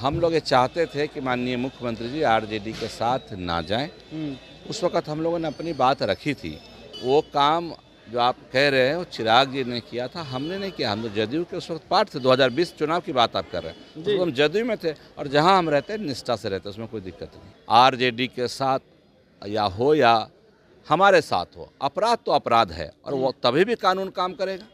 हम लोग ये चाहते थे कि माननीय मुख्यमंत्री जी आरजेडी के साथ ना जाएं। उस वक्त हम लोगों ने अपनी बात रखी थी। वो काम जो आप कह रहे हैं वो चिराग जी ने किया था, हमने नहीं किया। हम तो जदयू के उस वक्त पार्ट थे। 2020 चुनाव की बात आप कर रहे हैं, तो हम जदयू में थे और जहां हम रहते निष्ठा से रहते, उसमें कोई दिक्कत नहीं। आरजेडी के साथ या हमारे साथ हो, अपराध तो अपराध है और वो तभी भी कानून काम करेगा।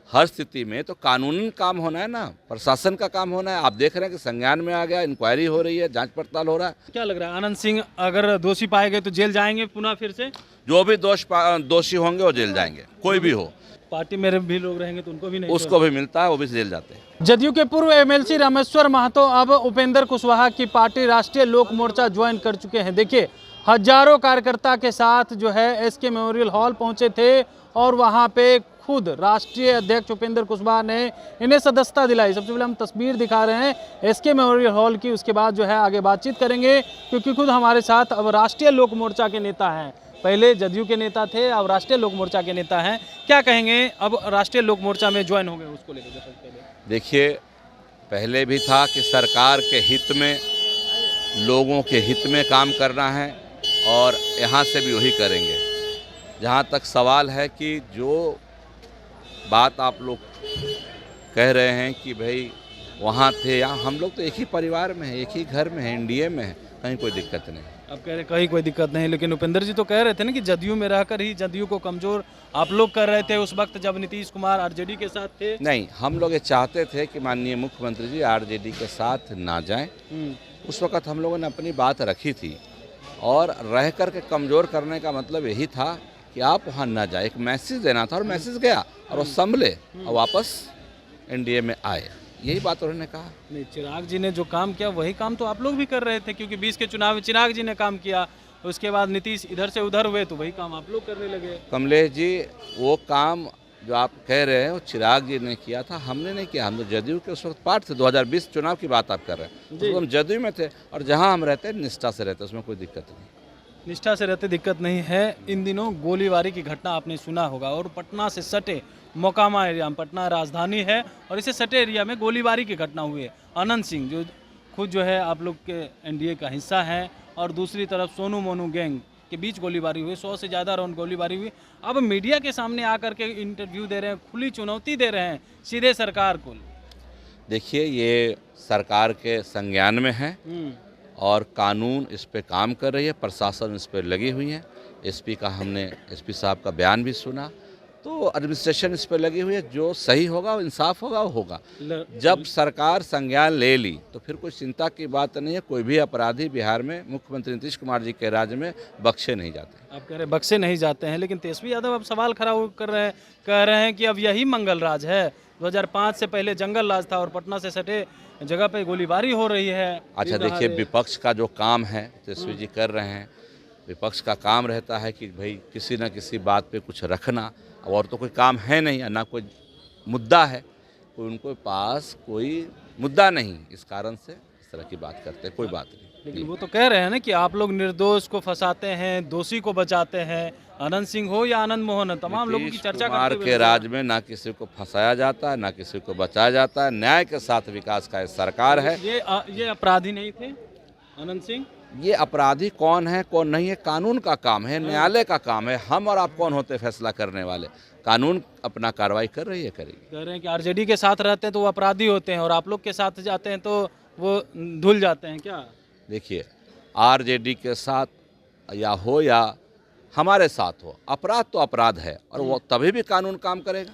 हर स्थिति में तो कानूनी काम होना है ना, प्रशासन का काम होना है। आप देख रहे हैं कि संज्ञान में आ गया, इंक्वायरी हो रही है, जांच पड़ताल हो रहा है। क्या लग रहा है, आनंद सिंह अगर दोषी पाए गए तो जेल जाएंगे पुनः फिर से? जो भी दोषी होंगे वो जेल जाएंगे, कोई भी हो। पार्टी में भी लोग रहेंगे तो उनको भी नहीं, उसको भी मिलता है, वो भी जेल जाते हैं। जदयू के पूर्व एमएलसी रामेश्वर महतो अब उपेंद्र कुशवाहा की पार्टी राष्ट्रीय लोक मोर्चा ज्वाइन कर चुके हैं। देखिए, हजारों कार्यकर्ता के साथ जो है एसके मेमोरियल हॉल पहुंचे थे और वहां पे खुद राष्ट्रीय अध्यक्ष उपेंद्र कुशवाहा ने इन्हें सदस्यता दिलाई। सबसे पहले हम तस्वीर दिखा रहे हैं एसके मेमोरियल हॉल की, उसके बाद जो है आगे बातचीत करेंगे, क्योंकि खुद हमारे साथ अब राष्ट्रीय लोक मोर्चा के नेता हैं। पहले जदयू के नेता थे, अब राष्ट्रीय लोक मोर्चा के नेता हैं। क्या कहेंगे, अब राष्ट्रीय लोक मोर्चा में ज्वाइन हो गए, उसको लेकर? देखिए, पहले भी था कि सरकार के हित में, लोगों के हित में काम करना है और यहाँ से भी वही करेंगे। जहाँ तक सवाल है कि जो बात आप लोग कह रहे हैं कि भाई वहाँ थे या हम लोग तो एक ही परिवार में हैं, एक ही घर में हैं, एनडीए में हैं, कहीं कोई दिक्कत नहीं। अब कह रहे कहीं कोई दिक्कत नहीं, लेकिन उपेंद्र जी तो कह रहे थे ना कि जदयू में रहकर ही जदयू को कमजोर आप लोग कर रहे थे उस वक्त जब नीतीश कुमार आरजेडी के साथ थे। नहीं, हम लोग ये चाहते थे कि माननीय मुख्यमंत्री जी आरजेडी के साथ ना जाएं। उस वक्त हम लोगों ने अपनी बात रखी थी और रह कर के कमज़ोर करने का मतलब यही था कि आप वहाँ ना जाए, एक मैसेज देना था और मैसेज गया और वो संभले और वापस एनडीए में आए, यही बात उन्होंने कहा। नहीं, चिराग जी ने जो काम किया वही काम तो आप लोग भी कर रहे थे, क्योंकि 20 के चुनाव में चिराग जी ने काम किया, उसके बाद नीतीश इधर से उधर हुए तो वही काम आप लोग करने लगे। कमलेश जी, वो काम जो आप कह रहे हैं वो चिराग जी ने किया था, हमने नहीं किया। हम तो जदयू के उस वक्त पार्ट थे। 2020 चुनाव की बात आप कर रहे हैं, तो हम जदयू में थे और जहां हम रहते निष्ठा से रहते, उसमें कोई दिक्कत नहीं। निष्ठा से रहते दिक्कत नहीं है। इन दिनों गोलीबारी की घटना आपने सुना होगा और पटना से सटे मोकामा एरिया में, पटना राजधानी है और इसे सटे एरिया में गोलीबारी की घटना हुई है। आनंद सिंह जो खुद जो है आप लोग के एनडीए का हिस्सा है और दूसरी तरफ सोनू मोनू गैंग के बीच गोलीबारी हुई, 100 से ज़्यादा राउंड गोलीबारी हुई। अब मीडिया के सामने आकर के इंटरव्यू दे रहे हैं, खुली चुनौती दे रहे हैं सीधे सरकार को। देखिए, ये सरकार के संज्ञान में है और कानून इस पे काम कर रही है, प्रशासन इस पे लगी हुई है। एसपी साहब का बयान भी सुना, तो एडमिनिस्ट्रेशन इस पे लगी हुई है। जो सही होगा, वो इंसाफ होगा, वो होगा। जब सरकार संज्ञान ले ली तो फिर कोई चिंता की बात नहीं है। कोई भी अपराधी बिहार में मुख्यमंत्री नीतीश कुमार जी के राज्य में बख्शे नहीं जाते। आप कह रहे हैं बख्शे नहीं जाते हैं, लेकिन तेजस्वी यादव अब सवाल खड़ा कर रहे हैं, कह रहे हैं कि अब यही मंगल राज है। 2005 से पहले जंगल राज था और पटना से सटे जगह पे गोलीबारी हो रही है। अच्छा, देखिए, विपक्ष का जो काम है तेजस्वी जी कर रहे हैं। विपक्ष का काम रहता है कि भाई किसी न किसी बात पे कुछ रखना, और तो कोई काम है नहीं, ना कोई मुद्दा है, कोई उनको पास कोई मुद्दा नहीं, इस कारण से इस तरह की बात करते हैं। कोई बात नहीं। लेकिन वो तो कह रहे हैं ना कि आप लोग निर्दोष को फंसाते हैं, दोषी को बचाते हैं। आनंद सिंह हो या आनंद मोहन, तमाम लोगों की चर्चा कुमार के राज में ना किसी को फंसाया जाता है, ना किसी को बचाया जाता है। न्याय के साथ विकास का सरकार है। ये अपराधी नहीं थे आनंद सिंह? ये अपराधी कौन है कौन नहीं है, कानून का काम है, न्यायालय का काम है। हम और आप कौन होते फैसला करने वाले? कानून अपना कार्रवाई कर रही है, करेगी। कह रहे हैं कि आरजेडी के साथ रहते हैं तो वो अपराधी होते हैं और आप लोग के साथ जाते हैं तो वो धुल जाते हैं क्या? देखिए, आरजेडी के साथ या हमारे साथ हो, अपराध तो अपराध है और वो तभी भी कानून काम करेगा।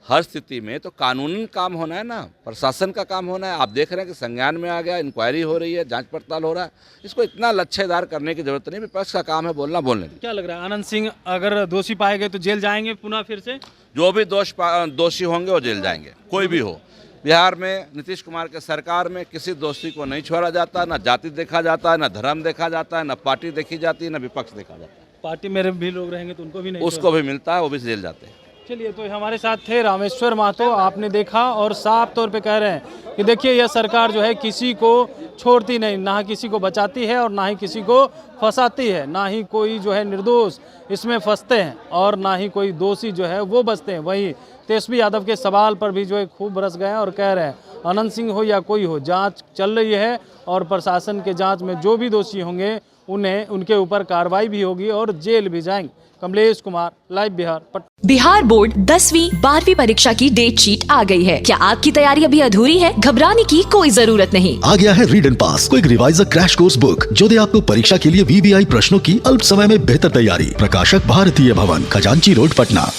हर स्थिति में तो कानूनी काम होना है ना, प्रशासन का काम होना है। आप देख रहे हैं कि संज्ञान में आ गया, इंक्वायरी हो रही है, जांच पड़ताल हो रहा है। इसको इतना लच्छेदार करने की जरूरत नहीं। विपक्ष का काम है बोलना, बोलने। क्या लग रहा है, आनंद सिंह अगर दोषी पाए गए तो जेल जाएंगे पुनः फिर से? जो भी दोषी होंगे वो जेल जाएंगे, कोई भी हो। बिहार में नीतीश कुमार के सरकार में किसी दोषी को नहीं छोड़ा जाता, ना जाति देखा जाता है, ना धर्म देखा जाता है, ना पार्टी देखी जाती है, ना विपक्ष देखा जाता है। पार्टी में भी लोग रहेंगे तो उनको भी नहीं, उसको भी मिलता है, वो भी जेल जाते हैं। चलिए, तो हमारे साथ थे रामेश्वर महतो, आपने देखा और साफ तौर पे कह रहे हैं कि देखिए यह सरकार जो है किसी को छोड़ती नहीं, ना किसी को बचाती है और ना ही किसी को फंसाती है, ना ही कोई जो है निर्दोष इसमें फंसते हैं और ना ही कोई दोषी जो है वो बचते हैं। वही तेजस्वी यादव के सवाल पर भी जो है खूब बरस गए हैं और कह रहे हैं अनंत सिंह हो या कोई हो, जांच चल रही है और प्रशासन के जांच में जो भी दोषी होंगे उन्हें उनके ऊपर कार्रवाई भी होगी और जेल भी जाएंगे। कमलेश कुमार, लाइव बिहार, पटना। बिहार बोर्ड 10वीं 12वीं परीक्षा की डेट शीट आ गई है। क्या आपकी तैयारी अभी अधूरी है? घबराने की कोई जरूरत नहीं। आ गया है read and pass quick reviser crash course book, जो दे आपको परीक्षा के लिए VVI प्रश्नों की अल्प समय में बेहतर तैयारी। प्रकाशक भारतीय भवन, खजांची रोड, पटना।